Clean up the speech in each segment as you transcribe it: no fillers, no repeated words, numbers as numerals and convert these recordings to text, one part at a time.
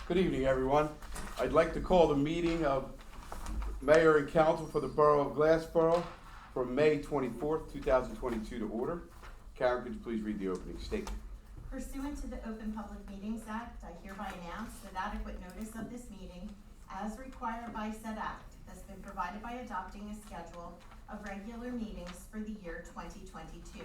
Good evening, everyone. I'd like to call the meeting of Mayor and Council for the Borough of Glassboro for May 24th, 2022 to order. Karen, could you please read the opening statement? Pursuant to the Open Public Meetings Act, I hereby announce that adequate notice of this meeting, as required by said act, has been provided by adopting a schedule of regular meetings for the year 2022,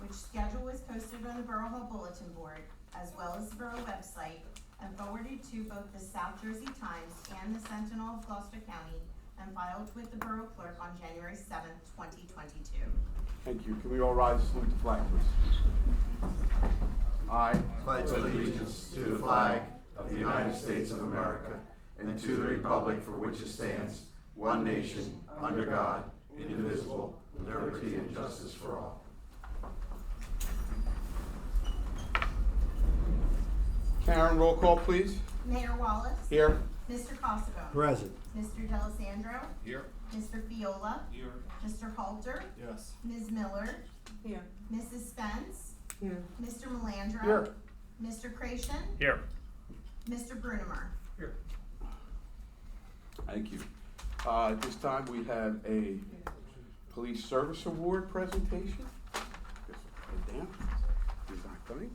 which schedule was posted on the Borough Hall Bulletin Board, as well as the Borough website, and forwarded to both the South Jersey Times and the Sentinel of Gloucester County, and filed with the Borough Clerk on January 7th, 2022. Thank you. Can we all rise and salute the flag, please? I pledge allegiance to the flag of the United States of America and to the republic for which it stands, one nation, under God, indivisible, with liberty and justice for all. Karen, roll call, please. Mayor Wallace. Here. Mr. Cossabone. Present. Mr. D'Alessandro. Here. Mr. Fiola. Here. Mr. Halter. Yes. Ms. Miller. Here. Mrs. Spence. Here. Mr. Melandro. Here. Mr. Creation. Here. Mr. Brunemer. Here. Thank you. At this time, we have a Police Service Award presentation. Guess we'll put it down. He's not coming.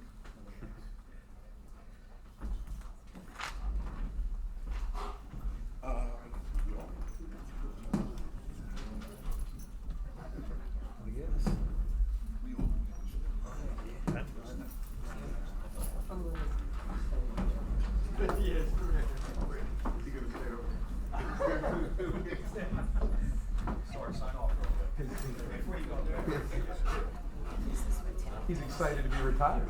He's excited to be retired.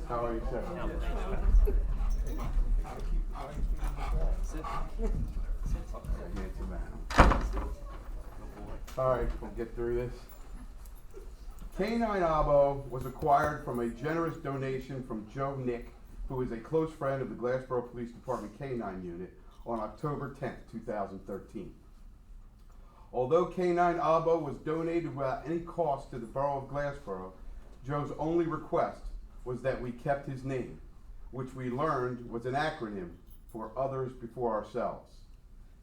How are you, sir? All right, we'll get through this. K9 Abo was acquired from a generous donation from Joe Nick, who is a close friend of the Glassboro Police Department K9 unit, on October 10th, 2013. Although K9 Abo was donated without any cost to the Borough of Glassboro, Joe's only request was that we kept his name, which we learned was an acronym for Others Before Ourselves.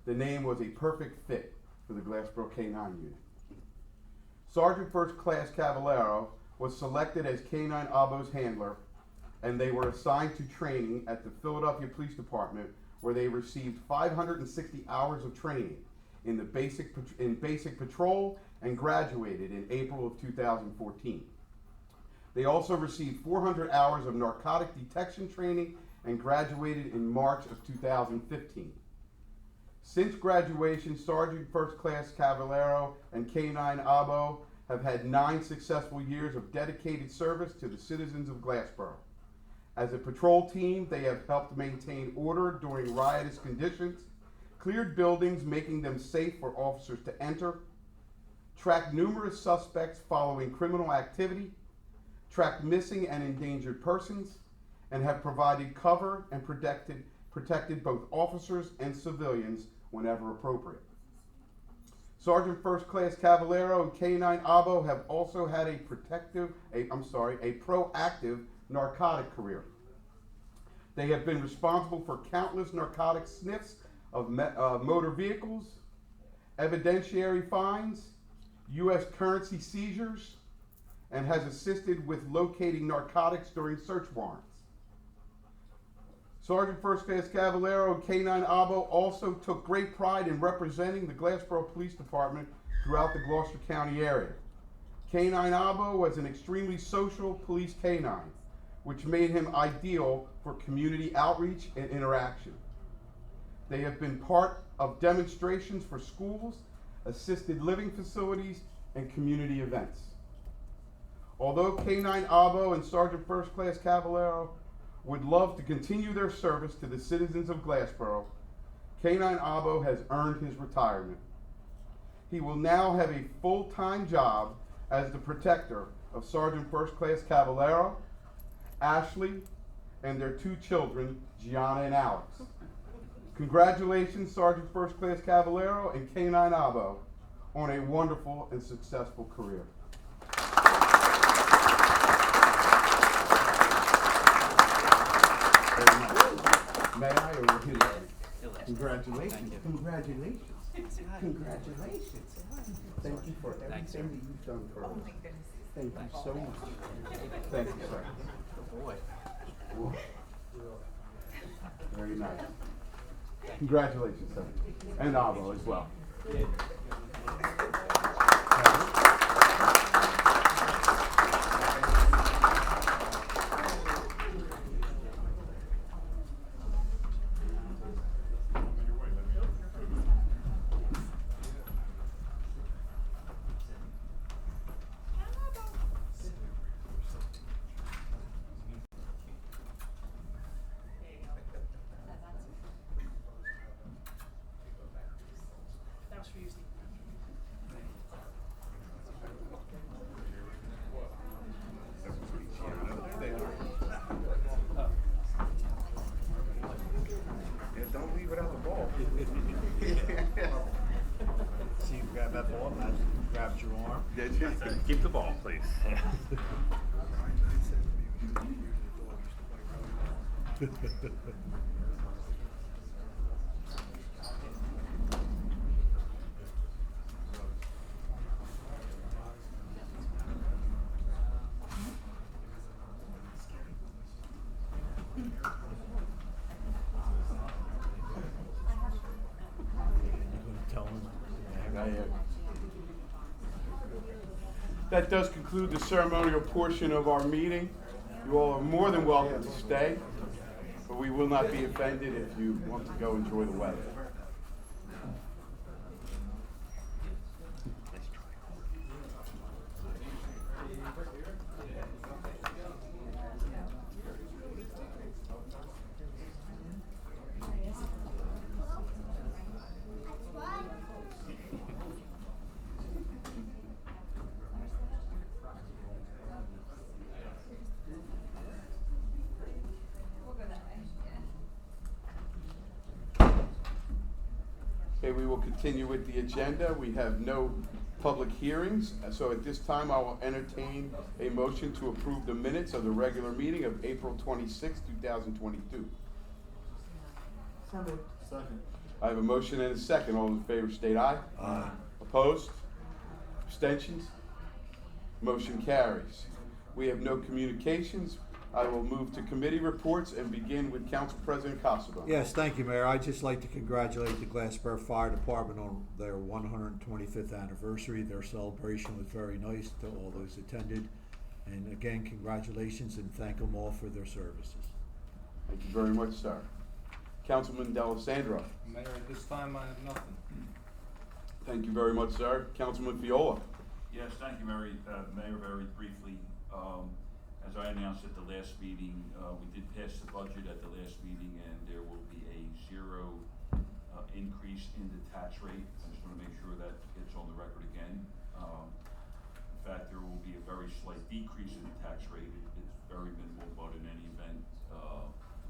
The name was a perfect fit for the Glassboro K9 unit. Sergeant First Class Cavallero was selected as K9 Abo's handler, and they were assigned to training at the Philadelphia Police Department, where they received 560 hours of training in the basic patrol and graduated in April of 2014. They also received 400 hours of narcotic detection training and graduated in March of 2015. Since graduation, Sergeant First Class Cavallero and K9 Abo have had 9 successful years of dedicated service to the citizens of Glassboro. As a patrol team, they have helped maintain order during riotous conditions, cleared buildings making them safe for officers to enter, tracked numerous suspects following criminal activity, tracked missing and endangered persons, and have provided cover and protected both officers and civilians whenever appropriate. Sergeant First Class Cavallero and K9 Abo have also had a proactive narcotic career. They have been responsible for countless narcotic sniffs of motor vehicles, evidentiary fines, U.S. currency seizures, and has assisted with locating narcotics during search warrants. Sergeant First Class Cavallero and K9 Abo also took great pride in representing the Glassboro Police Department throughout the Gloucester County area. K9 Abo was an extremely social police K9, which made him ideal for community outreach and interaction. They have been part of demonstrations for schools, assisted living facilities, and community events. Although K9 Abo and Sergeant First Class Cavallero would love to continue their service to the citizens of Glassboro, K9 Abo has earned his retirement. He will now have a full-time job as the protector of Sergeant First Class Cavallero, Ashley, and their 2 children, Gianna and Alex. Congratulations, Sergeant First Class Cavallero and K9 Abo, on a wonderful and successful career. Very much. May I or will he? Congratulations. Congratulations. Congratulations. Thank you for everything that you've done for us. Thank you so much. Thank you, sir. Boy. Whoa. Very nice. Congratulations, sir. And Abo as well. Don't leave without the ball. See you grab that ball, and I grabbed your arm. Keep the ball, please. Tell him. That does conclude the ceremonial portion of our meeting. You all are more than welcome to stay, but we will not be offended if you want to go enjoy the weather. Okay, we will continue with the agenda. We have no public hearings, so at this time I will entertain a motion to approve the minutes of the regular meeting of April 26, 2022. Second. I have a motion and a second. All in favor state aye. Aye. Opposed? Abstentions? Motion carries. We have no communications. I will move to committee reports and begin with Council President Kosovo. Yes, thank you, Mayor. I'd just like to congratulate the Glassboro Fire Department on their 125th anniversary. Their celebration was very nice to all those attended. And again, congratulations and thank them all for their services. Thank you very much, sir. Councilman D'Alessandro. Mayor, at this time, I have nothing. Thank you very much, sir. Councilman Fiola. Yes, thank you, Mayor. Very briefly, as I announced at the last meeting, we did pass the budget at the last meeting, and there will be a zero increase in the tax rate. I just want to make sure that gets on the record again. In fact, there will be a very slight decrease in the tax rate. It's very minimal, but in any event,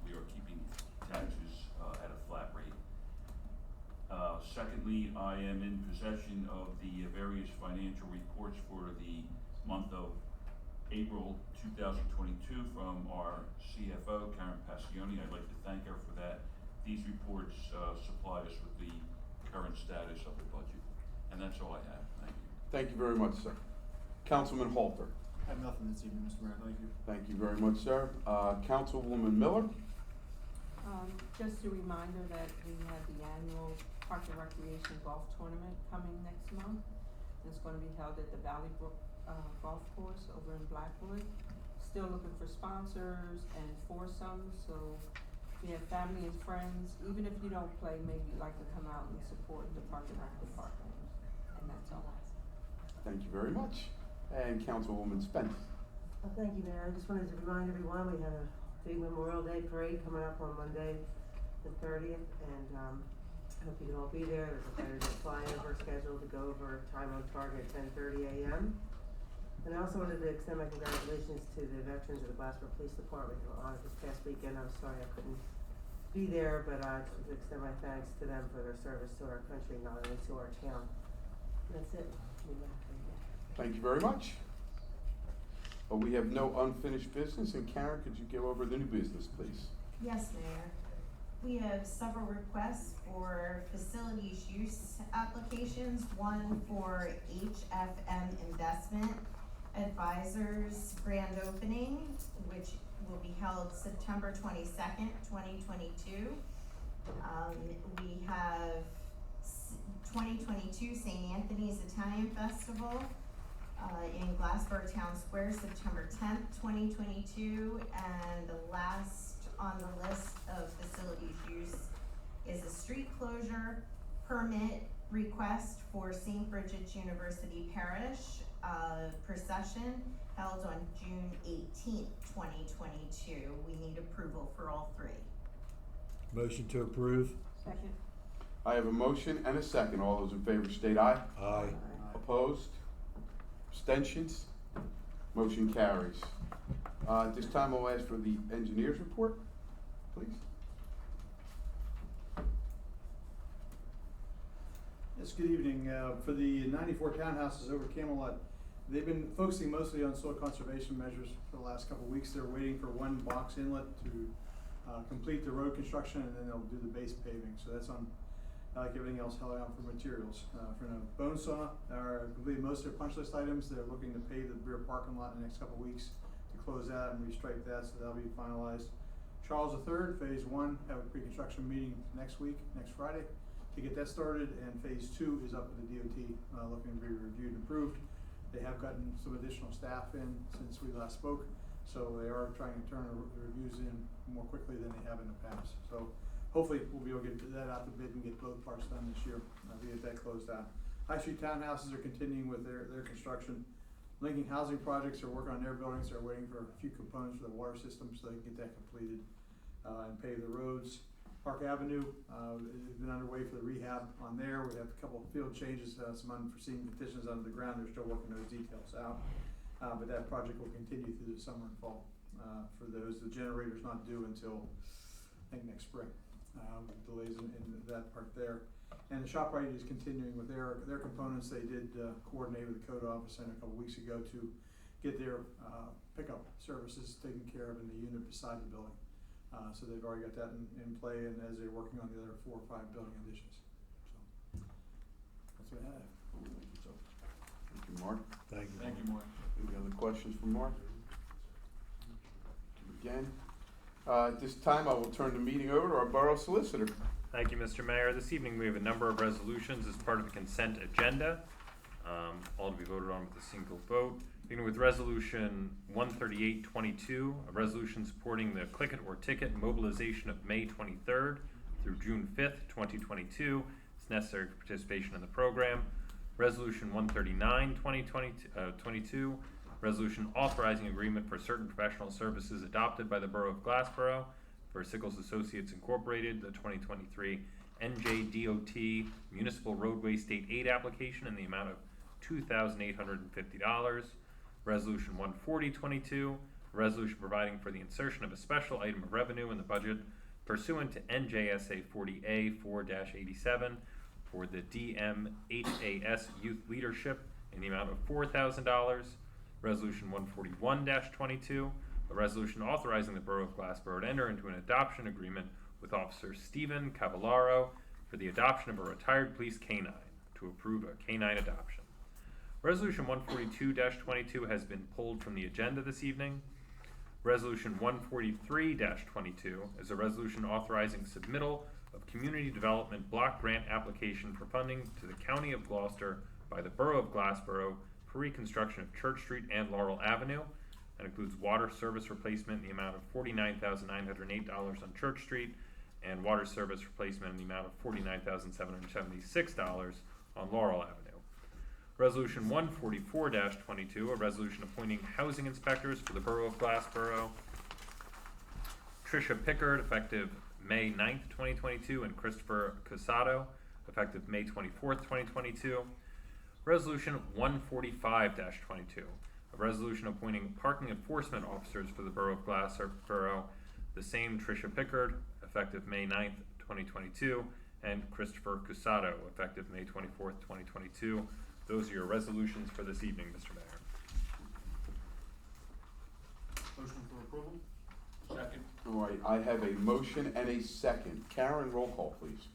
we are keeping taxes at a flat rate. Secondly, I am in possession of the various financial reports for the month of April 2022 from our CFO, Karen Passioni. I'd like to thank her for that. These reports supply us with the current status of the budget. And that's all I have. Thank you. Thank you very much, sir. Councilman Halter. I have nothing this evening, Mr. Mayor, thank you. Thank you very much, sir. Councilwoman Miller. Just a reminder that we have the annual Park and Recreation Golf Tournament coming next month. It's going to be held at the Valley Brook Golf Course over in Blackwood. Still looking for sponsors and foursomes, so if you have family and friends, even if you don't play, maybe you'd like to come out and support the Park and Rec department. And that's all. Thank you very much. And Councilwoman Spence. Thank you, Mayor. I just wanted to remind everyone we have a big Memorial Day parade coming up on Monday, the 30th, and I hope you can all be there. There's a Saturday flyover scheduled to go over time on target 10:30 a.m. And I also wanted to extend my congratulations to the veterans of the Glassboro Police Department who were honored this past weekend. I'm sorry I couldn't be there, but I just want to extend my thanks to them for their service to our country, not only to our town. That's it. Thank you very much. Well, we have no unfinished business, and Karen, could you go over the new business, please? Yes, Mayor. We have several requests for facilities use applications, one for HFM Investment Advisors grand opening, which will be held September 22nd, 2022. We have 2022 St. Anthony's Italian Festival in Glassboro Town Square, September 10th, 2022, and the last on the list of facilities use is a street closure permit request for St. Bridget's University Parish procession held on June 18th, 2022. We need approval for all three. Motion to approve. Second. I have a motion and a second. All those in favor state aye. Aye. Opposed? Abstentions? Motion carries. At this time, I'll ask for the engineer's report, please. Yes, good evening. For the 94 townhouses over Camelot, they've been focusing mostly on soil conservation measures for the last couple of weeks. They're waiting for one box inlet to complete the road construction, and then they'll do the base paving. So that's on, like everything else, held out for materials. For the bone saw, completed most of their punch list items. They're looking to pave the rear parking lot in the next couple of weeks to close that and restripe that, so that'll be finalized. Charles III, phase 1, have a pre-construction meeting next week, next Friday, to get that started, and phase 2 is up with the DOT, looking to be reviewed and approved. They have gotten some additional staff in since we last spoke, so they are trying to turn the reviews in more quickly than they have in the past. So hopefully we'll be able to get that out to bid and get both parts done this year, to get that closed out. High Street townhouses are continuing with their construction. Lincoln Housing Projects are working on their buildings. They're waiting for a few components for the water system so they can get that completed and pave the roads. Park Avenue has been underway for the rehab on there. We have a couple of field changes, some unforeseen conditions under the ground. They're still working those details out. But that project will continue through the summer and fall. For those, the generator's not due until, I think, next spring. Delays in that part there. And the ShopRite is continuing with their components. They did coordinate with the code office center a couple weeks ago to get their pickup services taken care of in the unit beside the building. So they've already got that in play, and as they're working on the other 4 or 5 building additions. So that's what I have. So, thank you, Mark. Thank you. Thank you, Mark. Any other questions from Mark? Again, at this time, I will turn the meeting over to our Borough Solicitor. Thank you, Mr. Mayor. This evening we have a number of resolutions as part of the consent agenda, all to be voted on with a single vote. Beginning with Resolution 13822, a resolution supporting the Click It or Ticket mobilization of May 23rd through June 5th, 2022. It's necessary for participation in the program. Resolution 139-2022, resolution authorizing agreement for certain professional services adopted by the Borough of Glassboro for Sickles Associates Incorporated, the 2023 NJDOT Municipal Roadway State Aid application in the amount of $2,850. Resolution 14022, a resolution providing for the insertion of a special item of revenue in the budget pursuant to NJSA 40A4-87 for the DMHAS Youth Leadership in the amount of $4,000. Resolution 141-22, a resolution authorizing the Borough of Glassboro to enter into an adoption agreement with Officer Stephen Cavallaro for the adoption of a retired police canine, to approve a canine adoption. Resolution 142-22 has been pulled from the agenda this evening. Resolution 143-22 is a resolution authorizing submittal of community development block grant application for funding to the County of Gloucester by the Borough of Glassboro for reconstruction of Church Street and Laurel Avenue. That includes water service replacement in the amount of $49,908 on Church Street and water service replacement in the amount of $49,776 on Laurel Avenue. Resolution 144-22, a resolution appointing housing inspectors for the Borough of Glassboro. Tricia Pickard, effective May 9th, 2022, and Christopher Casado, effective May 24th, 2022. Resolution 145-22, a resolution appointing parking enforcement officers for the Borough of Glassboro, the same Tricia Pickard, effective May 9th, 2022, and Christopher Cusado, effective May 24th, 2022. Those are your resolutions for this evening, Mr. Mayor. Motion for approval? Second. All right, I have a motion and a second. Karen, roll call, please.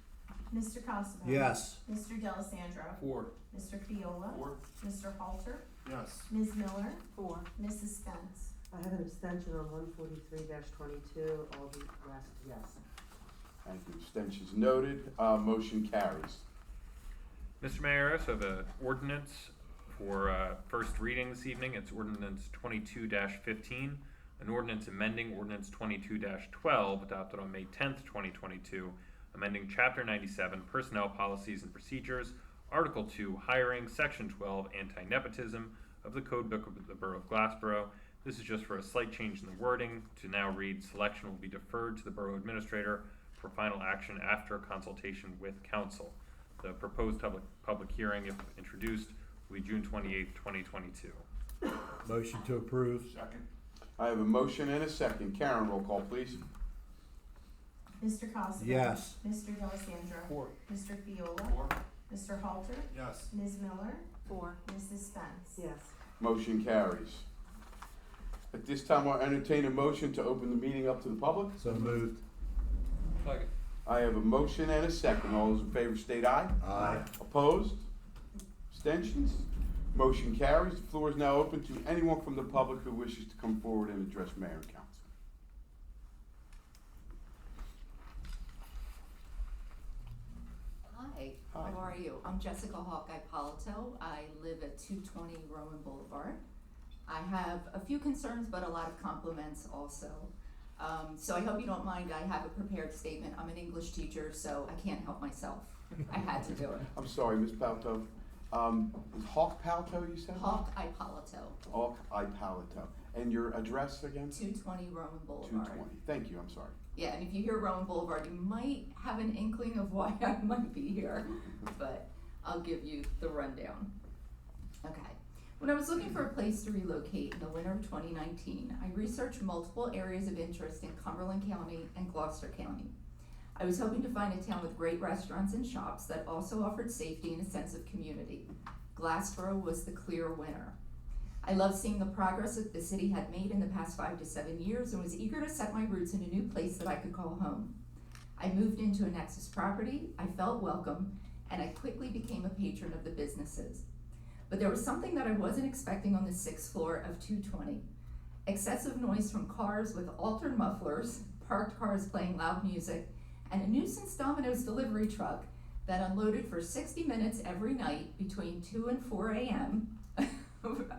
Mr. Costa? Yes. Mr. D'Alessandro? 4. Mr. Fiola? 4. Mr. Halter? Yes. Ms. Miller? 4. Mrs. Spence? I have an abstention on 143-22, all the rest, yes. Thank you. Abstentions noted. Motion carries. Mr. Mayor, I also have an ordinance for first reading this evening. It's ordinance 22-15, an ordinance amending ordinance 22-12 adopted on May 10th, 2022, amending Chapter 97, Personnel Policies and Procedures, Article 2, Hiring, Section 12, Anti-Nepotism of the Code Book of the Borough of Glassboro. This is just for a slight change in the wording to now read, selection will be deferred to the Borough Administrator for final action after consultation with Council. The proposed public hearing, if introduced, will be June 28th, 2022. Motion to approve. Second. I have a motion and a second. Karen, roll call, please. Mr. Costa? Yes. Mr. D'Alessandro? 4. Mr. Fiola? 4. Mr. Halter? Yes. Ms. Miller? 4. Mrs. Spence? Yes. Motion carries. At this time, I'll entertain a motion to open the meeting up to the public. So moved. Second. I have a motion and a second. All those in favor state aye. Aye. Opposed? Abstentions? Motion carries. The floor is now open to anyone from the public who wishes to come forward and address Mayor and Council. Hi, Hi. how are you? I'm Jessica Hawkeye Polito. I live at 220 Rowan Boulevard. I have a few concerns, but a lot of compliments also. So I hope you don't mind, I have a prepared statement. I'm an English teacher, so I can't help myself. I had to do it. I'm sorry, Ms. Palto. Is Hawk Palto, you said? Hawkeye Polito, Hawk Palito. And your address again? 220 Rowan Boulevard. 220. Thank you, I'm sorry. Yeah, and if you hear Rowan Boulevard, you might have an inkling of why I might be here, but I'll give you the rundown. Okay. When I was looking for a place to relocate in the winter of 2019, I researched multiple areas of interest in Cumberland County and Gloucester County. I was hoping to find a town with great restaurants and shops that also offered safety and a sense of community. Glassboro was the clear winner. I loved seeing the progress that the city had made in the past 5 to 7 years and was eager to set my roots in a new place that I could call home. I moved into a Nexus property, I felt welcome, and I quickly became a patron of the businesses. But there was something that I wasn't expecting on the 6th floor of 220. Excessive noise from cars with altered mufflers, parked cars playing loud music, and a nuisance Domino's delivery truck that unloaded for 60 minutes every night between 2 and 4 a.m.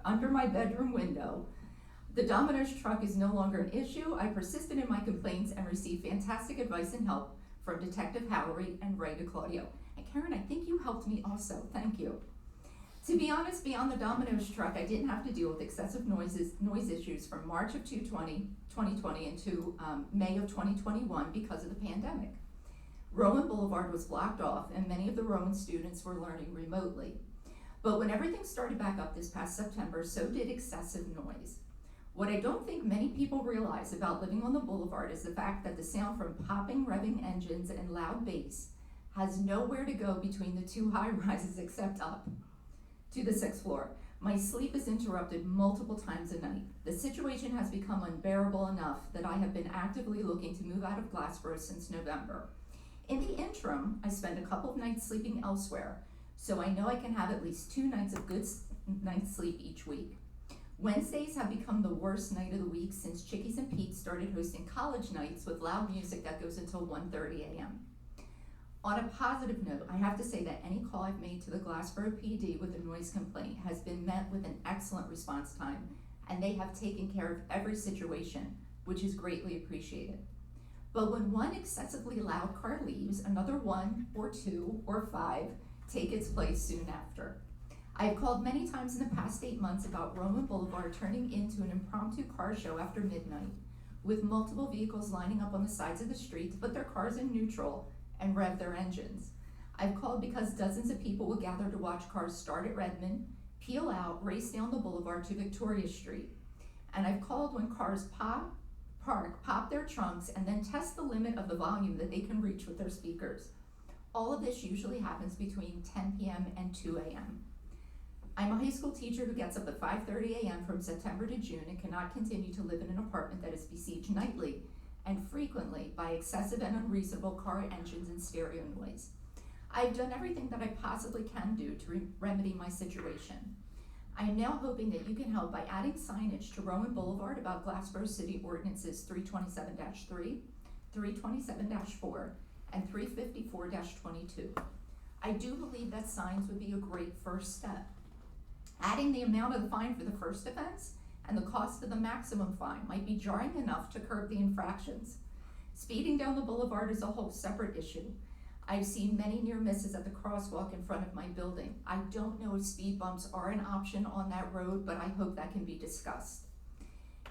under my bedroom window. The Domino's truck is no longer an issue. I persisted in my complaints and received fantastic advice and help from Detective Howery and Ray DeClaudio. And Karen, I think you helped me also. Thank you. To be honest, beyond the Domino's truck, I didn't have to deal with excessive noise issues from March of 2020 into May of 2021 because of the pandemic. Rowan Boulevard was blocked off and many of the Rowan students were learning remotely. But when everything started back up this past September, so did excessive noise. What I don't think many people realize about living on the boulevard is the fact that the sound from popping, revving engines and loud bass has nowhere to go between the two high rises except up to the 6th floor. My sleep is interrupted multiple times a night. The situation has become unbearable enough that I have been actively looking to move out of Glassboro since November. In the interim, I spend a couple of nights sleeping elsewhere, so I know I can have at least 2 nights of good night's sleep each week. Wednesdays have become the worst night of the week since Chickies and Pete started hosting college nights with loud music that goes until 1:30 a.m. On a positive note, I have to say that any call I've made to the Glassboro PD with a noise complaint has been met with an excellent response time, and they have taken care of every situation, which is greatly appreciated. But when one excessively loud car leaves, another 1 or 2 or 5 take its place soon after. I have called many times in the past 8 months about Rowan Boulevard turning into an impromptu car show after midnight, with multiple vehicles lining up on the sides of the street to put their cars in neutral and rev their engines. I've called because dozens of people will gather to watch cars start at Redmond, peel out, race down the boulevard to Victoria Street. And I've called when cars park, pop their trunks, and then test the limit of the volume that they can reach with their speakers. All of this usually happens between 10 p.m. and 2 a.m. I'm a high school teacher who gets up at 5:30 a.m. from September to June and cannot continue to live in an apartment that is besieged nightly and frequently by excessive and unreasonable car engines and stereo noise. I've done everything that I possibly can do to remedy my situation. I am now hoping that you can help by adding signage to Rowan Boulevard about Glassboro City Ordinances 327-3, 327-4, and 354-22. I do believe that signs would be a great first step. Adding the amount of the fine for the first offense and the cost of the maximum fine might be jarring enough to curb the infractions. Speeding down the boulevard is a whole separate issue. I've seen many near misses at the crosswalk in front of my building. I don't know if speed bumps are an option on that road, but I hope that can be discussed.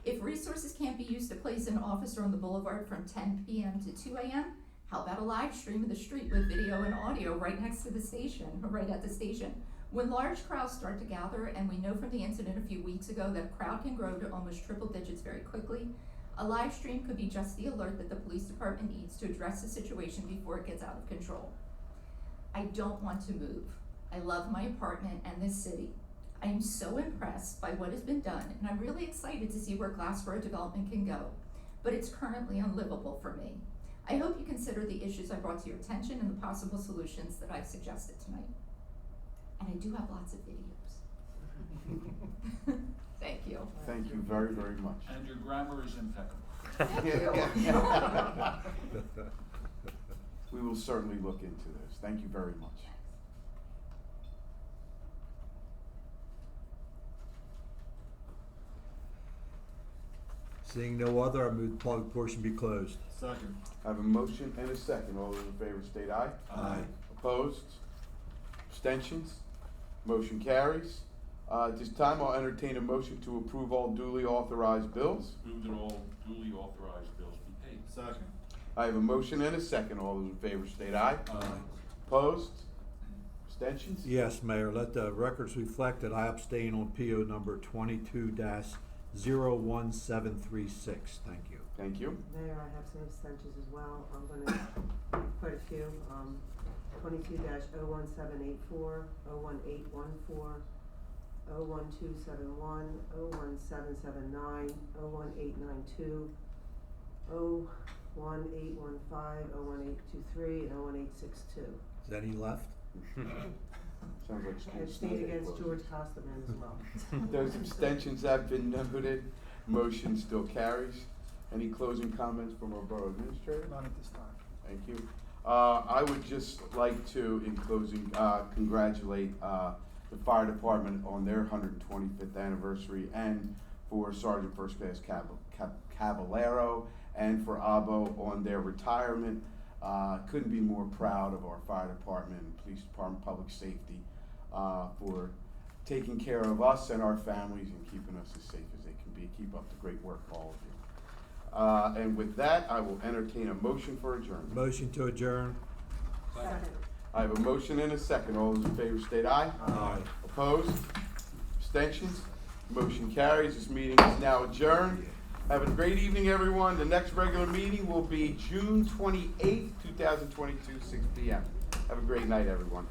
If resources can't be used to place an officer on the boulevard from 10 p.m. to 2 a.m., how about a live stream of the street with video and audio right next to the station, right at the station? When large crowds start to gather, and we know from the incident a few weeks ago that a crowd can grow to almost triple digits very quickly, a live stream could be just the alert that the police department needs to address the situation before it gets out of control. I don't want to move. I love my apartment and this city. I am so impressed by what has been done, and I'm really excited to see where Glassboro development can go, but it's currently unlivable for me. I hope you consider the issues I brought to your attention and the possible solutions that I've suggested tonight. And I do have lots of videos. Thank you. Thank you very, very much. And your grammar is impeccable. Thank you. We will certainly look into this. Thank you very much. Seeing no other, I move the public portion be closed. Second. I have a motion and a second. All those in favor state aye. Aye. Opposed? Abstentions? Motion carries. At this time, I'll entertain a motion to approve all duly authorized bills. Move that all duly authorized bills be paid. Second. I have a motion and a second. All those in favor state aye. Aye. Opposed? Abstentions? Yes, Mayor, let the records reflect that I abstain on PO number 22-01736. Thank you. Thank you. Mayor, I have some abstentions as well. I'm gonna, quite a few, 22-01784, 01814, 01271, 01779, 01892, 01815, 01823, and 01862. Is any left? Sounds like I school abstain Sunday against closing. George Costaman as well. Those abstentions have been noted. Motion still carries. Any closing comments from our borough administrator? Not at this time. Thank you. I would just like to, in closing, congratulate the fire department on their 125th anniversary, and for Sergeant First Class Caballero and for Abo on their retirement. Couldn't be more proud of our fire department and police department, public safety, for taking care of us and our families and keeping us as safe as they can be. Keep up the great work, all of you. And with that, I will entertain a motion for adjournment. Motion to adjourn. Second. I have a motion and a second. All those in favor state aye. Aye. Opposed? Abstentions? Motion carries. This meeting is now adjourned. Have a great evening, everyone. The next regular meeting will be June 28th, 2022, 6 p.m. Have a great night, everyone.